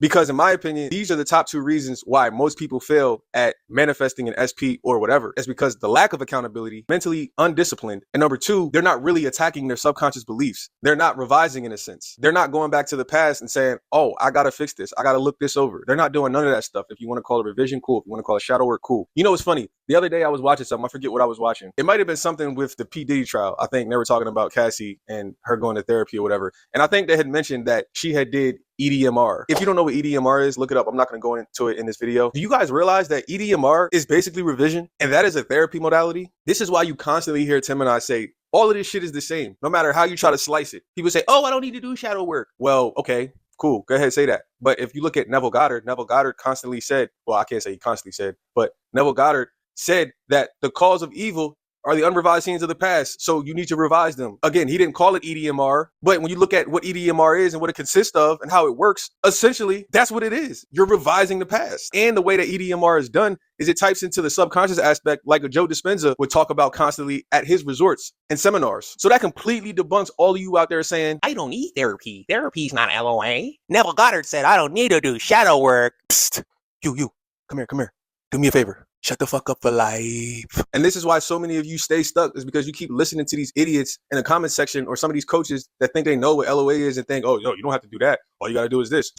Because in my opinion, these are the top two reasons why most people fail at manifesting an SP or whatever. It's because the lack of accountability, mentally undisciplined, and number two, they're not really attacking their subconscious beliefs. They're not revising in a sense. They're not going back to the past and saying, oh, I gotta fix this. I gotta look this over. They're not doing none of that stuff. If you want to call it revision, cool. If you want to call it shadow work, cool. You know what's funny? The other day I was watching something. I forget what I was watching. It might have been something with the P. Diddy trial. I think they were talking about Cassie and her going to therapy or whatever. And I think they had mentioned that she had did EDMR. If you don't know what EDMR is, look it up. I'm not going to go into it in this video. Do you guys realize that EDMR is basically revision and that is a therapy modality? This is why you constantly hear Tim and I say, all of this shit is the same, no matter how you try to slice it. People say, oh, I don't need to do shadow work. Well, okay, cool. Go ahead, say that. But if you look at Neville Goddard constantly said, well, I can't say he constantly said, but Neville Goddard said that the cause of evil are the unrevised scenes of the past. So you need to revise them. Again, he didn't call it EDMR, but when you look at what EDMR is and what it consists of and how it works, essentially, that's what it is. You're revising the past. And the way that EDMR is done is it types into the subconscious aspect like a Joe Dispenza would talk about constantly at his resorts and seminars. So that completely debunks all of you out there saying, I don't need therapy. Therapy's not LOA. Neville Goddard said, I don't need to do shadow work. Psst, you, come here. Do me a favor. Shut the fuck up for life. And this is why so many of you stay stuck, is because you keep listening to these idiots in the comment section or some of these coaches that think they know what LOA is and think, oh, yo, you don't have to do that. All you got to do is this.